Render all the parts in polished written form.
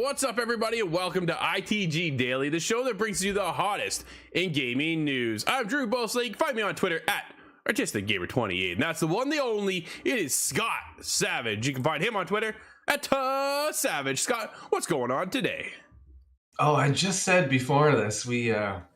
What's up, everybody, and welcome to ITG Daily, the show that brings you the hottest in gaming news. I'm Drew Bosley. You can find me on Twitter at ArtisticGamer28, and that's the one, the only. It is Scott Savage. You can find him on Twitter at Savage. Scott, what's going on today? Oh, I just said before this,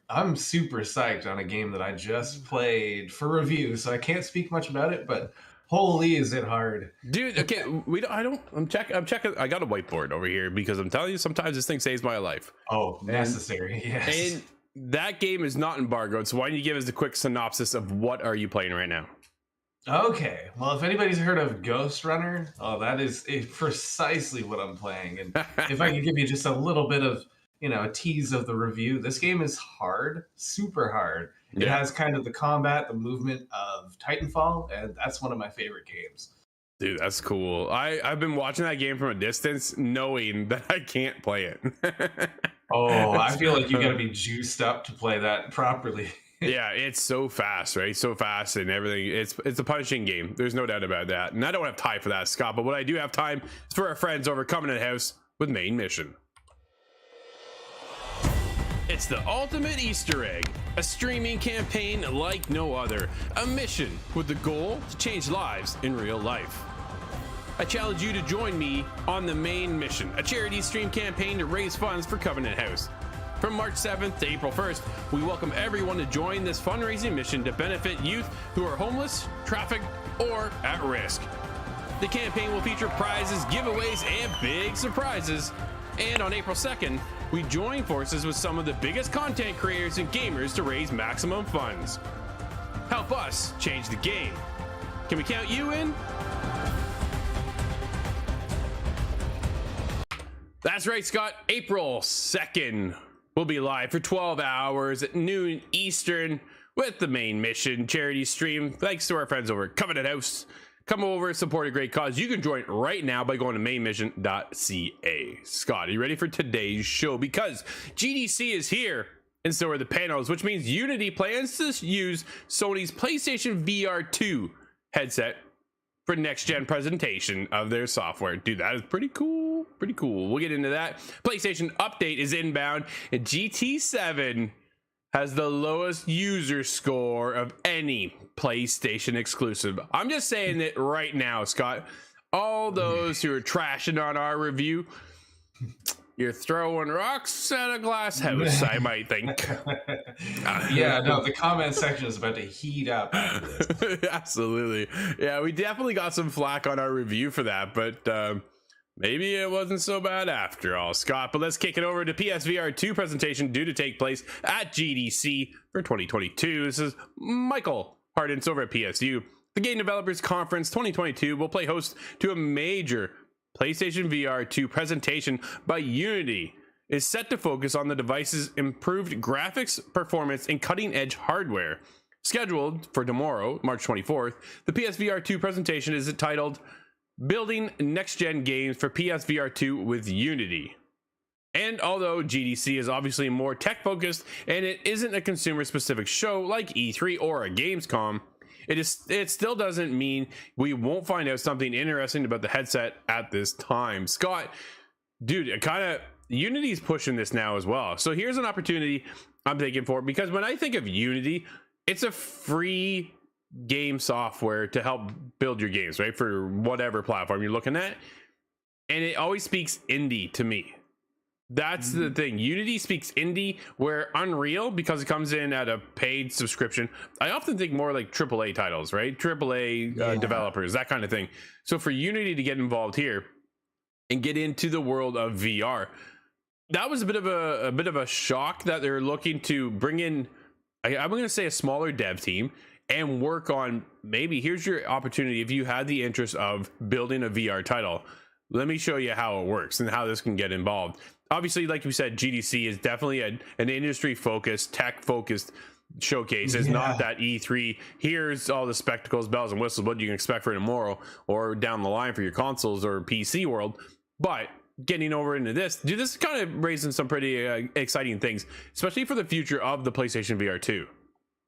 I'm super psyched on a game that I just played for review, so I can't speak much about it, but holy is it hard. Dude, okay, I'm checking. I got a whiteboard over here because I'm telling you, sometimes this thing saves my life. Oh, necessary, yes. And that game is not embargoed, so why don't you give us a quick synopsis of what are you playing right now? Okay, well, if anybody's heard of Ghost Runner, that is precisely what I'm playing. And if I could give you just a little bit of, a tease of the review, this game is hard, super hard. It has kind of the combat, the movement of Titanfall, and that's one of my favorite games. Dude, that's cool. I've been watching that game from a distance, knowing that I can't play it. Oh, I feel like you got to be juiced up to play that properly. Yeah, it's so fast, right? So fast and everything. It's a punishing game. There's no doubt about that. And I don't have time for that, Scott. But what I do have time is for our friends over Covenant House with Main Mission. It's the ultimate Easter egg, a streaming campaign like no other, a mission with the goal to change lives in real life. I challenge you to join me on the Main Mission, a charity stream campaign to raise funds for Covenant House. From March 7th to April 1st, we welcome everyone to join this fundraising mission to benefit youth who are homeless, trafficked, or at risk. The campaign will feature prizes, giveaways, and big surprises. And on April 2nd, we join forces with some of the biggest content creators and gamers to raise maximum funds. Help us change the game. Can we count you in? That's right, Scott. April 2nd. We'll be live for 12 hours at noon Eastern with the Main Mission charity stream. Thanks to our friends over at Covenant House. Come over, support a great cause. You can join right now by going to mainmission.ca. Scott, are you ready for today's show? Because GDC is here, and so are the panels, which means Unity plans to use Sony's PlayStation VR2 headset for next-gen presentation of their software. Dude, that is pretty cool. Pretty cool. We'll get into that. PlayStation update is inbound, and GT7 has the lowest user score of any PlayStation exclusive. I'm just saying it right now, Scott. All those who are trashing on our review, you're throwing rocks at a glass house, I might think. Yeah, no, the comment section is about to heat up after this. Absolutely. Yeah, we definitely got some flack on our review for that, but maybe it wasn't so bad after all, Scott. But let's kick it over to PSVR2 presentation due to take place at GDC for 2022. This is Michael Hardens over at PSU. The Game Developers Conference 2022 will play host to a major PlayStation VR2 presentation by Unity. It is set to focus on the device's improved graphics, performance, and cutting-edge hardware. Scheduled for tomorrow, March 24th, the PSVR2 presentation is titled Building Next-Gen Games for PSVR2 with Unity. And although GDC is obviously more tech-focused and it isn't a consumer-specific show like E3 or a Gamescom, it still doesn't mean we won't find out something interesting about the headset at this time. Scott, dude, Unity's pushing this now as well. So here's an opportunity I'm thinking for, because when I think of Unity, it's a free game software to help build your games, right? For whatever platform you're looking at. And it always speaks indie to me. That's the thing. Unity speaks indie, where Unreal, because it comes in at a paid subscription, I often think more like AAA titles, right? AAA developers, that kind of thing. So for Unity to get involved here and get into the world of VR, that was a bit of a shock that they're looking to bring in, I'm going to say, a smaller dev team and work on, maybe here's your opportunity if you had the interest of building a VR title. Let me show you how it works and how this can get involved. Obviously, like you said, GDC is definitely an industry-focused, tech-focused showcase. It's not that E3, here's all the spectacles, bells, and whistles, what you can expect for tomorrow or down the line for your consoles or PC world. But getting over into this, dude, this is kind of raising some pretty exciting things, especially for the future of the PlayStation VR 2.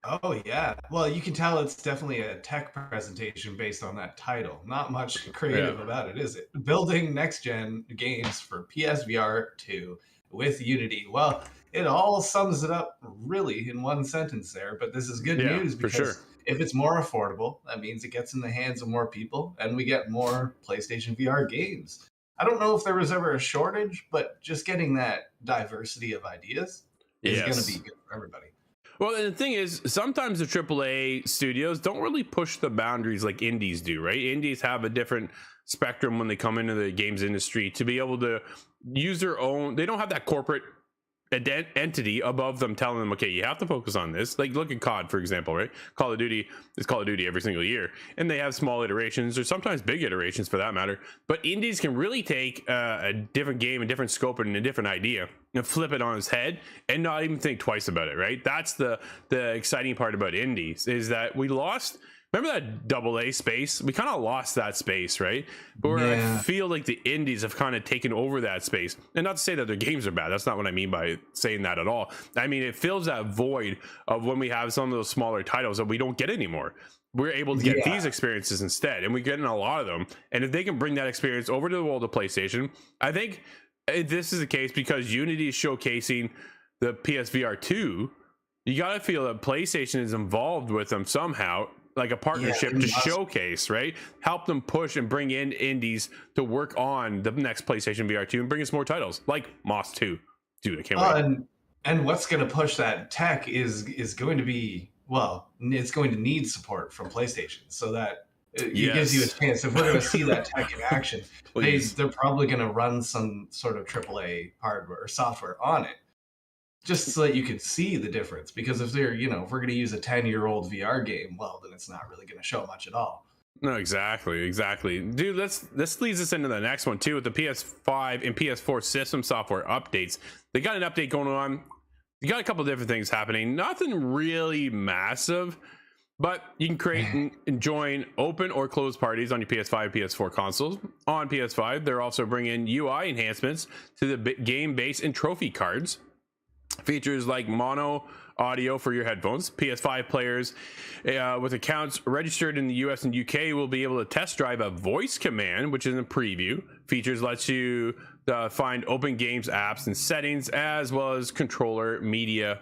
Oh yeah. Well, you can tell it's definitely a tech presentation based on that title. Not much Yeah. creative about it, is it? Building next gen games for PSVR 2 with Unity. Well, it all sums it up really in one sentence there, but this is good Yeah, news for sure. because if it's more affordable, that means it gets in the hands of more people and we get more PlayStation VR games. I don't know if there was ever a shortage, but just getting that diversity of ideas is going to be Yes. good for everybody. Well, and the thing is, sometimes the AAA studios don't really push the boundaries like indies do, right? Indies have a different spectrum when they come into the games industry to be able to use their own. They don't have that corporate entity above them telling them, okay, you have to focus on this. Like look at COD, for example, right? Call of Duty is Call of Duty every single year, and they have small iterations or sometimes big iterations for that matter. But indies can really take a different game, a different scope, and a different idea and flip it on its head and not even think twice about it, right? That's the exciting part about indies, is that we lost. Remember that double A space? We kind of lost that space, right? But where I feel like the indies have kind of taken over that space. And not to say that their games are bad. That's not what I mean by saying that at all. I mean, it fills that void of when we have some of those smaller titles that we don't get anymore. We're able to get these experiences instead, and we're getting a lot of them. And if they can bring that experience over to the world of PlayStation, I think this is the case because Unity is showcasing the PSVR2. You got to feel that PlayStation is involved with them somehow, like a partnership to showcase, right? Help them push and bring in indies to work on the next PlayStation VR2 and bring us more titles like Moss 2. Dude, I can't wait. And what's going to push that tech is going to be, well, it's going to need support from PlayStation so that it gives you a chance. If we're going to see that tech in action, they're probably going to run some sort of AAA hardware or software on it, just so that you can see the difference. Because if they're, if we're going to use a 10-year-old VR game, well, then it's not really going to show much at all. No, exactly, dude. This leads us into the next one too, with the PS5 and PS4 system software updates. They got an update going on. You got a couple different things happening. Nothing really massive, but you can create and join open or closed parties on your PS5 and PS4 consoles. On PS5, they're also bringing UI enhancements to the game base and trophy cards. Features like mono audio for your headphones. PS5 players with accounts registered in the US and UK will be able to test drive a voice command, which is in preview. Features lets you find open games apps and settings, as well as control media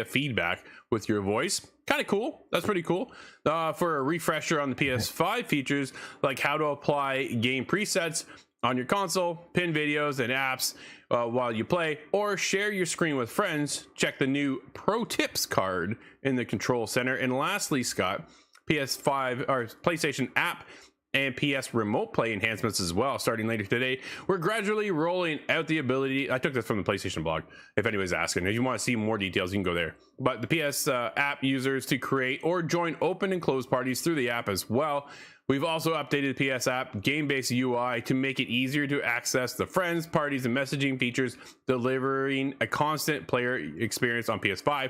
feedback with your voice. Kind of cool. That's pretty cool. For a refresher on the PS5 features, like how to apply game presets on your console, pin videos and apps while you play, or share your screen with friends. Check the new Pro Tips card in the control center. And lastly, Scott, PS5 or PlayStation app and PS remote play enhancements as well, starting later today. We're gradually rolling out the ability. I took this from the PlayStation blog, if anybody's asking. If you want to see more details, you can go there. But the PS app users to create or join open and closed parties through the app as well. We've also updated the PS app game-based UI to make it easier to access the friends, parties, and messaging features, delivering a constant player experience on PS5.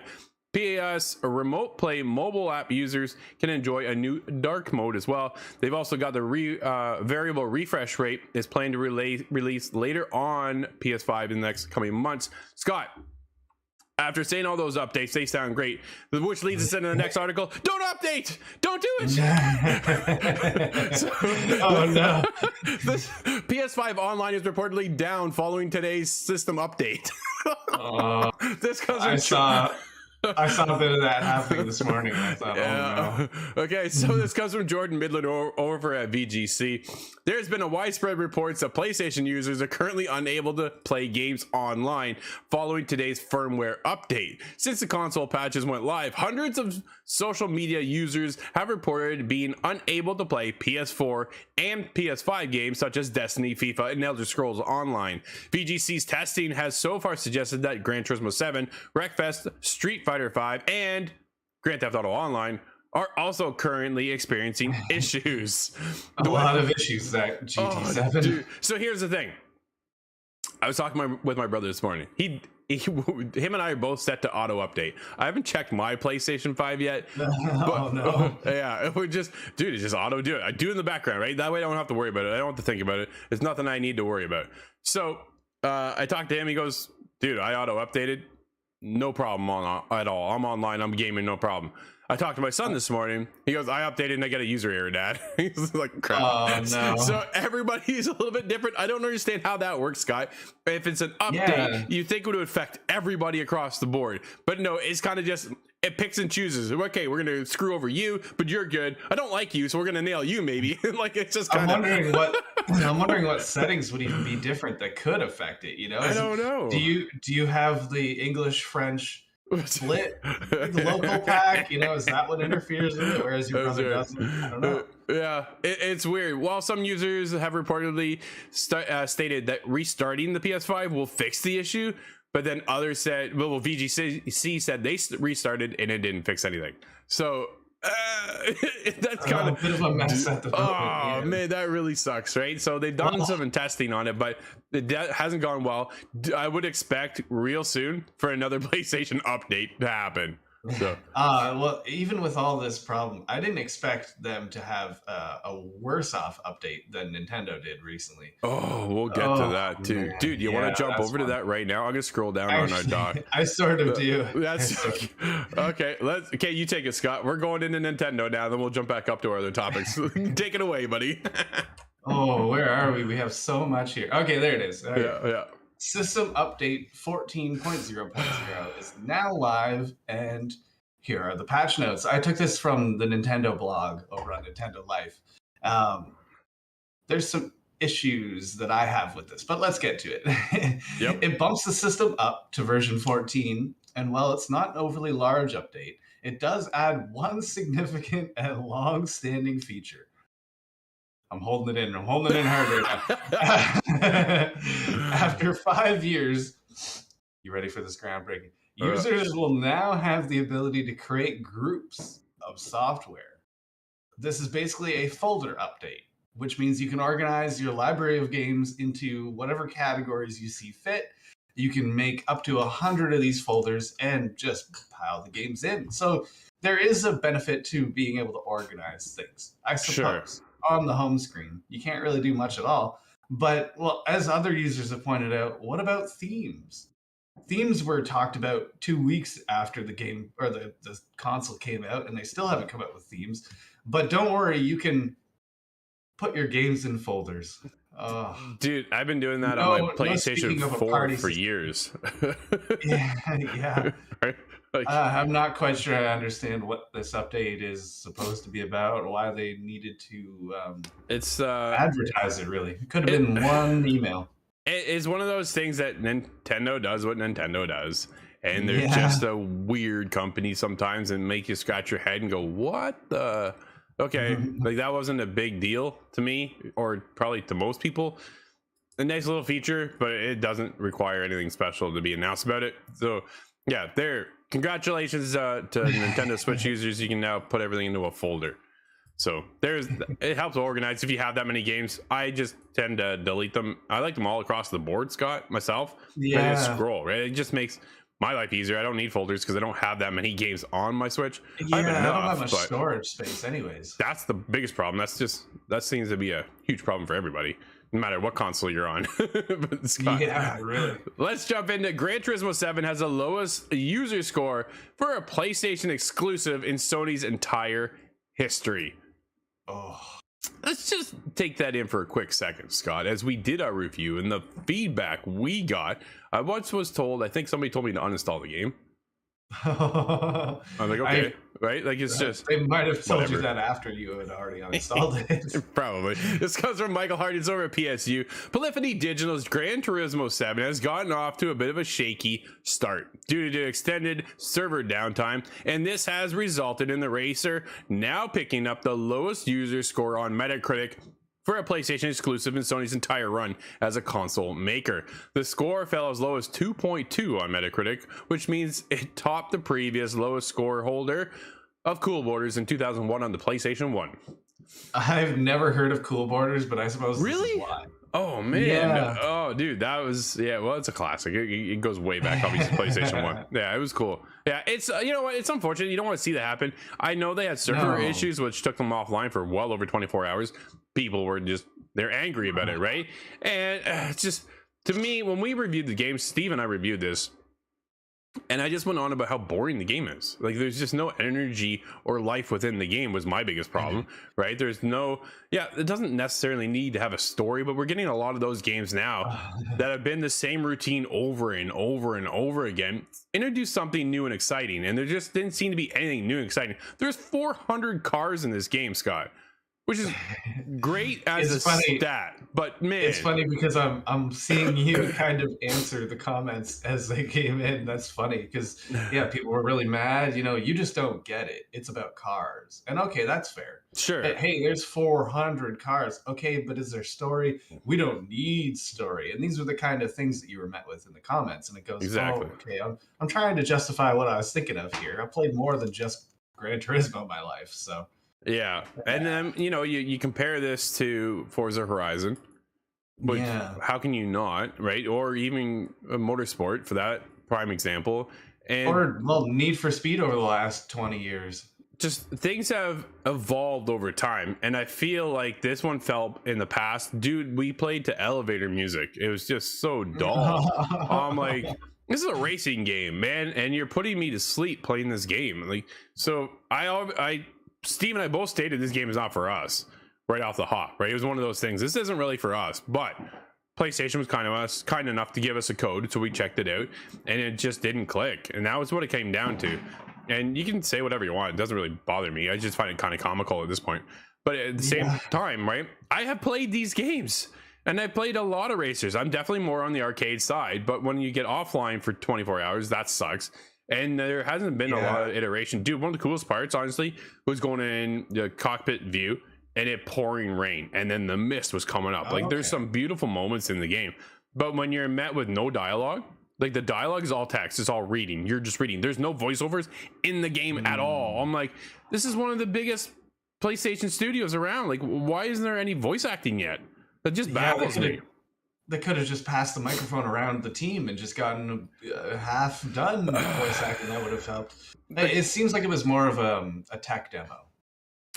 PS remote play mobile app users can enjoy a new dark mode as well. They've also got the variable refresh rate is planned to release later on PS5 in the next coming months. Scott, after saying all those updates, they sound great, which leads us into the next article. Don't update! Don't do it! Oh no. This PS5 online is reportedly down following today's system update. This comes I saw a bit of that happening this morning. I thought, oh no. Okay, so this comes from Jordan Midland over at VGC. There's been a widespread reports that PlayStation users are currently unable to play games online following today's firmware update. Since the console patches went live, hundreds of social media users have reported being unable to play PS4 and PS5 games such as Destiny, FIFA, and Elder Scrolls Online. VGC's testing has so far suggested that Gran Turismo 7, Wreckfest, Street Fighter 5, and Grand Theft Auto Online are also currently experiencing issues. A lot of issues, that GT7. So here's the thing. I was talking with my brother this morning. Him and I are both set to auto update. I haven't checked my PlayStation 5 yet. Oh no. Yeah, we're just, dude, it's just auto do it. I do it in the background, right? That way I don't have to worry about it. I don't have to think about it. It's nothing I need to worry about. So I talked to him. He goes, dude, I auto updated. no problem at all. I'm online, I'm gaming, no problem. I talked to my son this morning. He goes, I updated and I get a user error, Dad. He's like, crap. Oh, no. So everybody's a little bit different. I don't understand how that works, Scott. If it's an update, Yeah. you think it would affect everybody across the board. But no, it's kind of just, it picks and chooses. Okay, we're going to screw over you, but you're good. I don't like you, so we're going to nail you maybe. Like, it's just kind of... I'm wondering what settings would even be different that could affect it, you know? I don't know. Do you have the English, French split, the local pack, you know, is that what interferes with it, whereas your brother doesn't? I don't know. Yeah, it's weird. While some users have reportedly stated that restarting the PS5 will fix the issue, but then others said, well, VGC said they restarted and it didn't fix anything. So that's kind of a bit of a mess at the moment. Oh man, that really sucks, right? So they've done some testing on it, but it hasn't gone well. I would expect real soon for another PlayStation update to happen. So well, even with all this problem, I didn't expect them to have a worse off update than Nintendo did recently. Oh, we'll get to that too, man. Dude. You want to jump over to that right now? I'm gonna scroll down on our doc. I sort of do. That's okay. Okay, you take it, Scott. We're going into Nintendo now. Then we'll jump back up to our other topics. Take it away, buddy. Oh, where are we? We have so much here. Okay, there it is. Right. Yeah. System update 14.0.0 is now live, and here are the patch notes. I took this from the Nintendo blog over on Nintendo Life. There's some issues that I have with this, but let's get to it. Yep. It bumps the system up to version 14, and while it's not an overly large update, it does add one significant and long-standing feature. I'm holding it in. I'm holding it in hard right now. After 5 years, you ready for this groundbreaking? Users will now have the ability to create groups of software. This is basically a folder update, which means you can organize your library of games into whatever categories you see fit. You can make up to 100 of these folders and just pile the games in. So there is a benefit to being able to organize things, I suppose. Sure. On the home screen, you can't really do much at all. But, well, as other users have pointed out, what about themes? Themes were talked about 2 weeks after the game or the console came out, and they still haven't come out with themes. But don't worry, you can put your games in folders. Dude, I've been doing that on my PlayStation 4 for years. Yeah. Right? Like, I'm not quite sure I understand what this update is supposed to be about, or why they needed to advertise it, really. It could have been one email. It's one of those things that Nintendo does what Nintendo does. And they're just a weird company sometimes and make you scratch your head and go, what the... Okay, like that wasn't a big deal to me, or probably to most people. A nice little feature, but it doesn't require anything special to be announced about it. So yeah, congratulations to Nintendo Switch users. You can now put everything into a folder. So it helps organize if you have that many games. I just tend to delete them. I like them all across the board, Scott, myself. Yeah. I just scroll, right? It just makes my life easier. I don't need folders because I don't have that many games on my Switch. Yeah, I don't have much storage space anyways. That's the biggest problem. That seems to be a huge problem for everybody, no matter what console you're on. But Scott, yeah, really. Let's jump into Gran Turismo 7 has the lowest user score for a PlayStation exclusive in Sony's entire history. Oh. Let's just take that in for a quick second, Scott. As we did our review and the feedback we got, I once was told, I think somebody told me to uninstall the game. I'm like, okay, right? Like, it's just... They might have told you that after you had already uninstalled it. Probably. This comes from Michael Hardins over at PSU. Polyphony Digital's Gran Turismo 7 has gotten off to a bit of a shaky start due to extended server downtime, and this has resulted in the racer now picking up the lowest user score on Metacritic for a PlayStation exclusive in Sony's entire run as a console maker. The score fell as low as 2.2 on Metacritic, which means it topped the previous lowest score holder of Cool Borders in 2001 on the PlayStation 1. I've never heard of Cool Borders, but I suppose really? This is why. Oh man! Yeah. Oh dude, that was Well, it's a classic. It goes way back, obviously. PlayStation 1. Yeah, it was cool. Yeah, it's you know what? It's unfortunate. You don't want to see that happen. I know they had server issues, which took them offline for well over 24 hours. People were they're angry about it, right? And it's just, to me, when we reviewed the game, Steve and I reviewed this. And I just went on about how boring the game is. Like, there's just no energy or life within the game was my biggest problem, right? There's no, it doesn't necessarily need to have a story, but we're getting a lot of those games now that have been the same routine over and over and over again. Introduce something new and exciting, and there just didn't seem to be anything new and exciting. There's 400 cars in this game, Scott, which is great as a stat, but man, it's funny because I'm seeing you kind of answer the comments as they came in. That's funny because people were really mad. You just don't get it. It's about cars, and okay, that's fair. Sure. Hey, there's 400 cars. Okay, but is there story? We don't need story. And these were the kind of things that you were met with in the comments. And it goes, exactly. Oh, okay, I'm trying to justify what I was thinking of here. I played more than just Gran Turismo in my life, so. Yeah, and then you compare this to Forza Horizon, which how can you not, right? Or even Motorsport for that prime example, or Need for Speed over the last 20 years. Just things have evolved over time, and I feel like this one felt in the past. Dude, we played to elevator music. It was just so dull. I'm like, this is a racing game, man, and you're putting me to sleep playing this game. Like, so Steve and I both stated this game is not for us right off the hop, right? It was one of those things. This isn't really for us, but PlayStation was kind enough to give us a code, so we checked it out, and it just didn't click, and that was what it came down to. And you can say whatever you want; it doesn't really bother me. I just find it kind of comical at this point. But at the same time, right? I have played these games, and I played a lot of racers. I'm definitely more on the arcade side, but when you get offline for 24 hours, that sucks. And there hasn't been a lot of iteration. Dude, one of the coolest parts, honestly, was going in the cockpit view and it pouring rain. And then the mist was coming up. There's some beautiful moments in the game. But when you're met with no dialogue, like the dialogue is all text, it's all reading. You're just reading. There's no voiceovers in the game at all. I'm like, this is one of the biggest PlayStation studios around. Like, why isn't there any voice acting yet? That just baffles me. They could have just passed the microphone around the team and just gotten half done voice acting. That would have helped. It seems like it was more of a tech demo.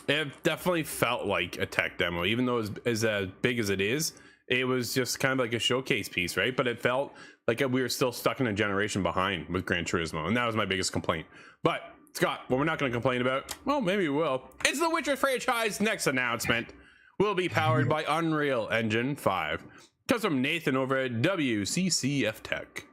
It definitely felt like a tech demo, even though it was as big as it is. It was just kind of like a showcase piece, right? But it felt like we were still stuck in a generation behind with Gran Turismo, and that was my biggest complaint. But Scott, what we're not going to complain about, well, maybe we will. It's the Witcher franchise next announcement will be powered by Unreal Engine 5. Comes from Nathan over at WCCF Tech.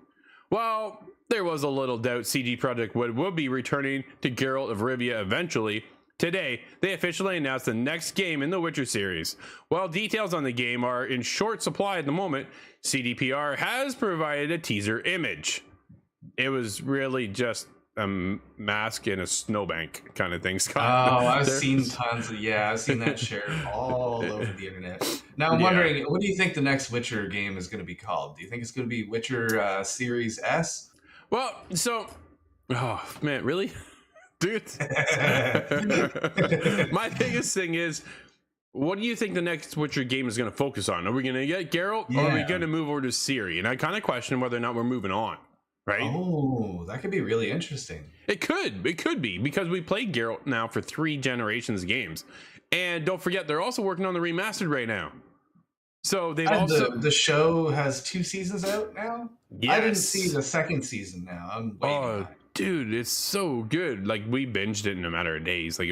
While there was a little doubt CG Projekt would be returning to Geralt of Rivia eventually, today they officially announced the next game in the Witcher series. While details on the game are in short supply at the moment, CDPR has provided a teaser image. It was really just a mask in a snowbank kind of thing, Scott. Oh, I've seen tons of I've seen that shared all over the internet. Now I'm wondering, what do you think the next Witcher game is going to be called? Do you think it's going to be Witcher Series S? Well, so, oh man, really, dude. My biggest thing is, what do you think the next Witcher game is going to focus on? Are we going to get Geralt, or are we going to move over to Ciri? And I kind of question whether or not we're moving on. Right? Oh, that could be really interesting. It could be, because we played Geralt now for 3 generations of games, and don't forget they're also working on the remastered right now. So they've the show has 2 seasons out now. Yes. I didn't see the second season now. I'm waiting. Dude, it's so good. Like, we binged it in a matter of days. Like,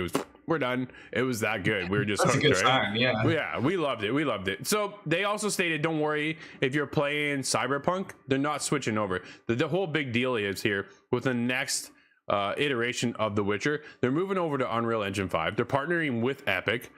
we're done. It was that good. We were just That's hooked, a good right? sign, Yeah, we loved it. So they also stated, don't worry, if you're playing Cyberpunk, they're not switching over. The whole big deal is here with the next iteration of The Witcher, they're moving over to Unreal Engine 5. They're partnering with Epic,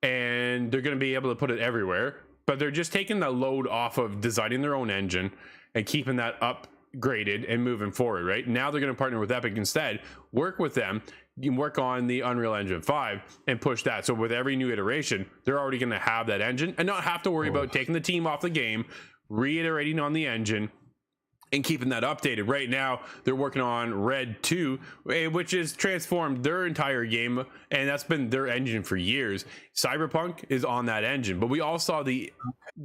and they're going to be able to put it everywhere. But they're just taking the load off of designing their own engine and keeping that upgraded and moving forward, right? Now they're going to partner with Epic instead, work with them, you can work on the Unreal Engine 5 and push that. So with every new iteration, they're already going to have that engine and not have to worry about taking the team off the game, reiterating on the engine, and keeping that updated. Right now, they're working on Red 2, which has transformed their entire game, and that's been their engine for years. Cyberpunk is on that engine, but we all saw the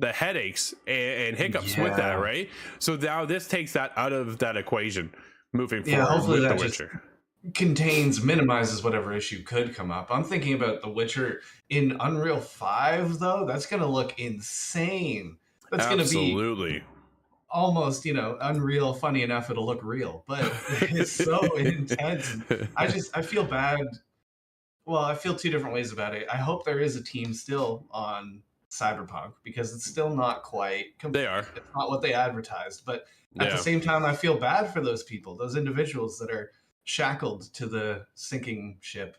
headaches and hiccups with that, right? So now this takes that out of that equation moving forward hopefully with that The Witcher. Minimizes whatever issue could come up. I'm thinking about The Witcher in Unreal 5, though. That's going to look insane. That's going to be almost, unreal, funny enough it'll look real, but it's so intense. I feel bad. Well, I feel two different ways about it. I hope there is a team still on Cyberpunk because it's still not quite They are. It's not what they advertised, but at the Yeah. same time I feel bad for those people, those individuals that are shackled to the sinking ship.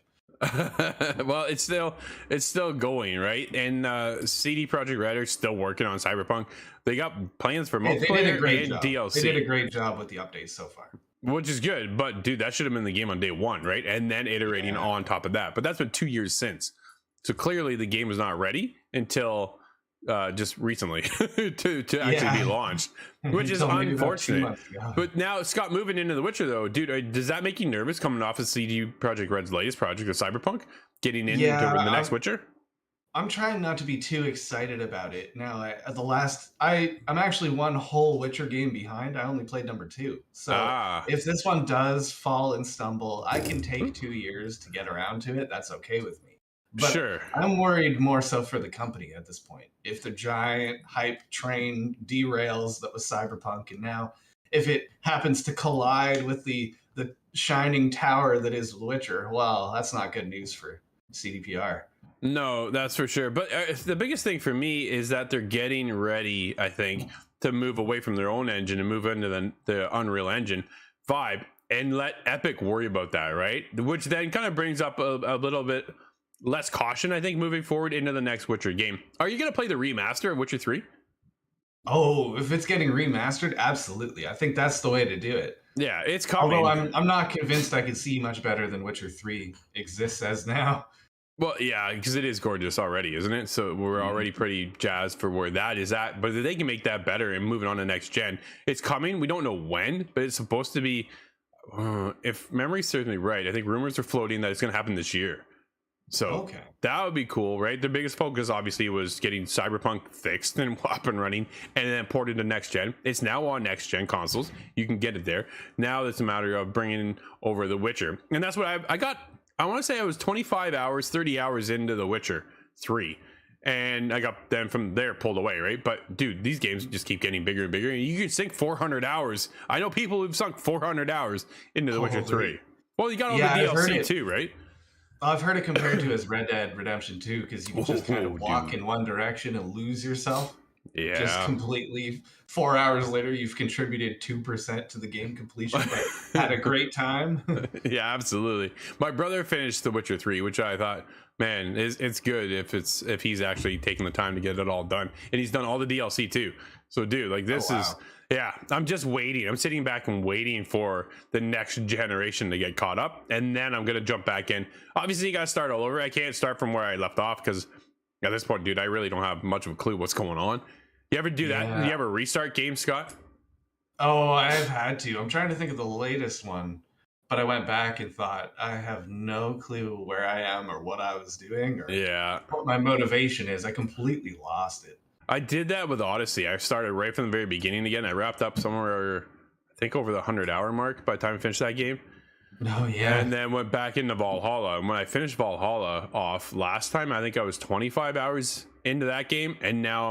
Well, it's still going, right? And CD Projekt Red are still working on Cyberpunk. They got plans for Hey, they did a multiplayer great and job. DLC. They did a great job with the updates so far. Which is good, but dude, that should have been the game on day one, right? And then iterating on top of that. But that's been 2 years since. So clearly the game was not ready until just recently to actually be launched, which is Until maybe about 2 unfortunate. months ago. But now, Scott, moving into The Witcher, though, dude, does that make you nervous coming off of CD Projekt Red's latest project of Cyberpunk, getting into the next Witcher? I'm trying not to be too excited about it. Now, I'm actually one whole Witcher game behind. I only played number 2. So if this one does fall and stumble, I can take 2 years to get around to it. That's okay with me. But Sure. I'm worried more so for the company at this point. If the giant hype train derails that was Cyberpunk, and now if it happens to collide with the shining tower that is The Witcher, well, that's not good news for CDPR. No, that's for sure. But the biggest thing for me is that they're getting ready, I think, to move away from their own engine and move into the Unreal Engine 5 and let Epic worry about that, right? Which then kind of brings up a little bit less caution, I think, moving forward into the next Witcher game. Are you going to play the remaster of Witcher 3? Oh, if it's getting remastered, absolutely. I think that's the way to do it. Yeah, it's coming. Although I'm not convinced I could see much better than Witcher 3 exists as now. Well, yeah, because it is gorgeous already, isn't it? So we're already pretty jazzed for where that is at. But if they can make that better and move it on to next gen, it's coming. We don't know when, but it's supposed to be, if memory serves me right, I think rumors are floating that it's going to happen this year. So that would be cool, right? The biggest focus obviously was getting Cyberpunk fixed and up and running and then ported to next gen. It's now on next gen consoles. You can get it there. Now it's a matter of bringing over The Witcher. And that's what I got. I want to say I was 25 hours, 30 hours into The Witcher 3. And I got then from there pulled away, right? But dude, these games just keep getting bigger and bigger. And you can sink 400 hours. I know people who've sunk 400 hours into The Witcher 3. Well, you got all the DLC too, right? I've heard it compared to as Red Dead Redemption 2 because you can just kind of walk in one direction and lose yourself. Yeah. Just completely. 4 hours later, you've contributed 2% to the game completion, but had a great time. Yeah, absolutely. My brother finished The Witcher 3, which I thought, man, it's good if he's actually taking the time to get it all done. And he's done all the DLC too. So dude, like this is, yeah, I'm just waiting. I'm sitting back and waiting for the next generation to get caught up. And then I'm going to jump back in. Obviously, you got to start all over. I can't start from where I left off because at this point, dude, I really don't have much of a clue what's going on. You ever do that? You ever restart games, Scott? Oh, I've had to. I'm trying to think of the latest one. But I went back and thought, I have no clue where I am or what I was doing or what my motivation is. I completely lost it. I did that with Odyssey. I started right from the very beginning again. I wrapped up somewhere, I think, over the 100-hour mark by the time I finished that game. Oh, yeah. And then went back into Valhalla. And when I finished Valhalla off last time, I think I was 25 hours into that game. And now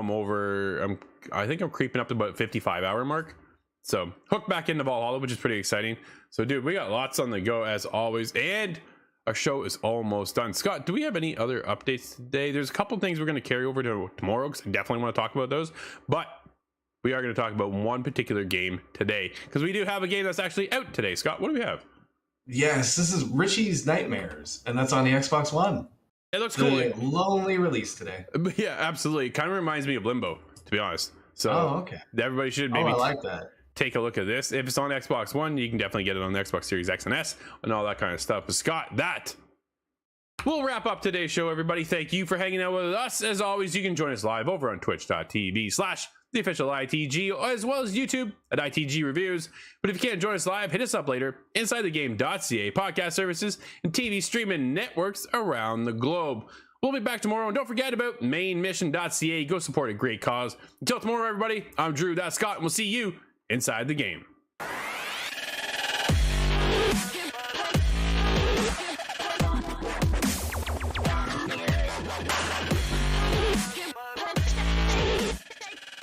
I think I'm creeping up to about 55-hour mark. So hooked back into Valhalla, which is pretty exciting. So, dude, we got lots on the go as always. And our show is almost done. Scott, do we have any other updates today? There's a couple things we're going to carry over to tomorrow because I definitely want to talk about those. But we are going to talk about one particular game today because we do have a game that's actually out today. Scott, what do we have? Yes, this is Richie's Nightmares, and that's on the Xbox One. It looks cool. Lonely release today. Yeah, absolutely. It kind of reminds me of Limbo, to be honest. So okay. Everybody should maybe I like that. Take a look at this. If it's on Xbox One, you can definitely get it on the Xbox Series X and S and all that kind of stuff. But Scott, that will wrap up today's show, everybody. Thank you for hanging out with us. As always, you can join us live over on twitch.tv/theofficialITG, as well as YouTube at ITG Reviews. But if you can't join us live, hit us up later. InsideTheGame.ca, podcast services, and TV streaming networks around the globe. We'll be back tomorrow, and don't forget about mainmission.ca. Go support a great cause. Until tomorrow, everybody, I'm Drew, that's Scott, and we'll see you inside the game.